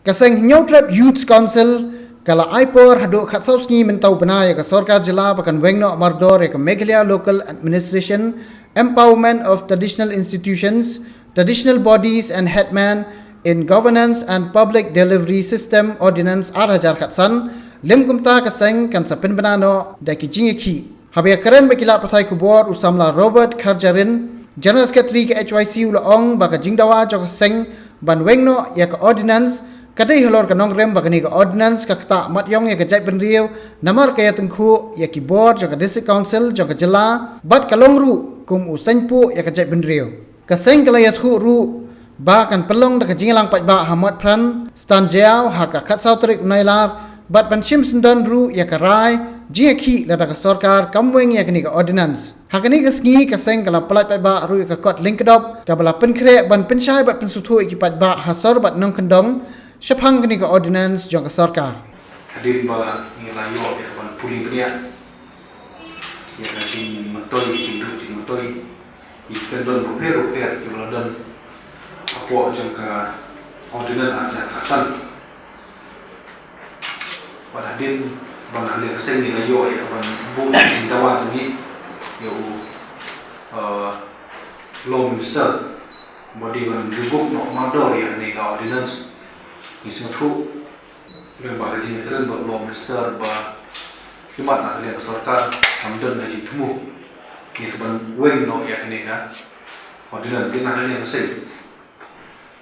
Kaseng Nyautrap Youth Council kala Aipor haduk khatsosni mentau benai ke Sorkar Jila bakan wengno mardor ke Meghalaya Local Administration Empowerment of Traditional Institutions, Traditional Bodies and Headmen in Governance and Public Delivery System Ordinance Arajar Khatsan lem kumta kaseng kan sapin benano daki jingeki habia keren bakila pathai kubor usamla Robert Kharjarin General Secretary ke HYC ulaong baka jingdawa jok kaseng ban wengno ya ke ordinance kadai halor kanong rem bagani ka ordinance ka kata mat yong ya ka jai benriu namar kaya tengku ya ki board jaka district council jaka jela bat kalong ru kum usanpu ya ka jai benriu ka seng kala ya thu ru ba kan pelong da ka jingalang pat ba hamad pran stan jao ha ka khat sautrik nailar bat ban shim sundan ru ya ka rai jinga ki la da ka sarkar kamweng ya kani ka ordinance hakani ka sngi ka seng kala palat pat ba ru ka kot link dop ka bala penkre ban penshai bat pensuthu ki pat ba hasor bat nong kendong Syapang kini ke ordinance jangka sarkar. Hadir bala nilai yo ya kawan puli benia. Ya nanti mentoi cing mentoi. Ikan don rupiah kilo don. Apa jangka ordinance aja kasan. Pada hadir bala hadir sen nilai yo ya kawan bu cintawan ini. Yo law minister. Bodi ban ribuk no mador ya ni ka ordinance. Iseng tu, yang bahagian itu buat law minister, bah, kimat nak lihat sarkar, hamdan haji temu, ni keban weng no ya kini kan, ordinance kita nak lihat mesin,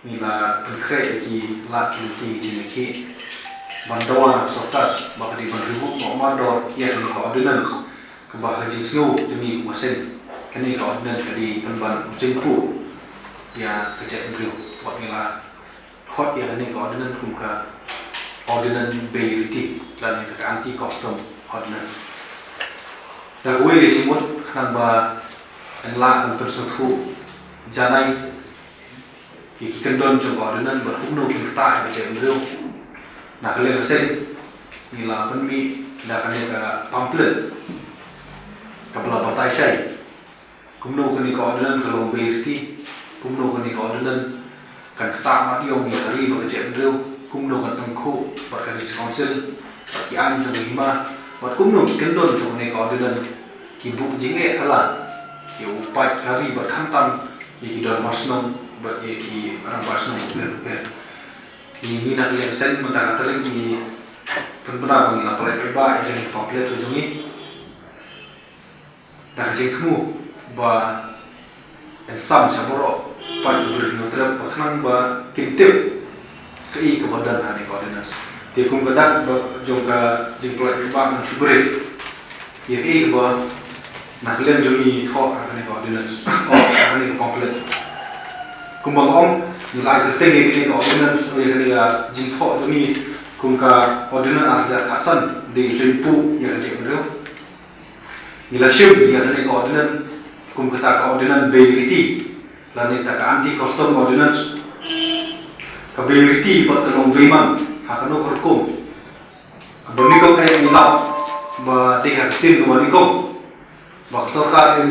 ni lah berkait lagi laki jiniki, bantuan sarkar, bah di bandung no mandor, ya kini ordinance, kebahagian snow demi mesin, kini ordinance di tempat mesin pu, ya kerja beliau, buat ni lah. Hot yang ini ordinance kumka ordinance baility dan itu anti custom ordinance. Dah gue semut kan ba enla untuk sesuatu janai ikan don coba ordinance berkumno kita kerja beliau. Nak kalian sen nila penmi dah kalian ke pamphlet kapal batai saya kumno kini ordinance kalau baility kumno kini ordinance kan ketama dia yang hari bekerja beliau kumno kan tengku berkali council bagi anjing lima buat kumno kikan don cuma ni ordinance kibuk jinge kalah ki upai hari berkantan ki dor masnong bagi ki orang masnong ber ki mina yang sen mentang teling ki penbenar bagi apa lagi yang pamphlet tu jungi dah jengku ba ensam saboro pada bernutera bahkan ba kintip kei kebadan ani ordinance dia kum kedak jongka jingplat ba mensubrif ya kei ba nak lian jongi kho ani ordinance ani komplit kumbang om nilai keting ini ordinance ya dia jingkho jongi kum ka ordinance aja khasan di jimpu ya je bro nilai shim ya ani ordinance kum kata ordinance baility lain tak anti custom ordinance kability buat kalong beman hakano hukum bonikom kaya nilaw ba dihaksin bonikom baksarkar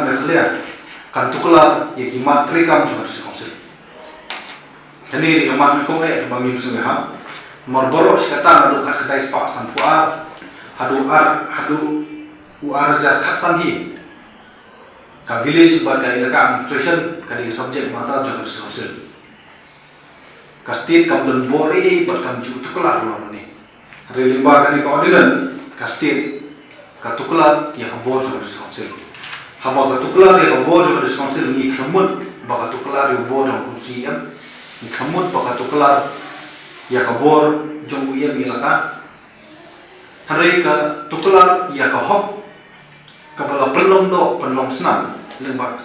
Meghalaya kan tuklar ya kimat trikam cuma di council ini kimat ko eh bangin sumeha marboro sekatan adu kadai spa sampuar hadu uar jar khasan hi ka village sebagai ilaka administration kali subject mata jangan disonsel ka state kam bori berkam ju tuklar lo ni relimba kali ordinance ka state ka tuklar ya habor jangan disonsel haba ka tuklar ya habor jangan disonsel ni khamut ba ka tuklar ya habor jangan kursi am ni khamut ba ka tuklar ya habor jong ya ilaka hari ka tuklar ya ka hop kapala pelong do pelong senang lembaga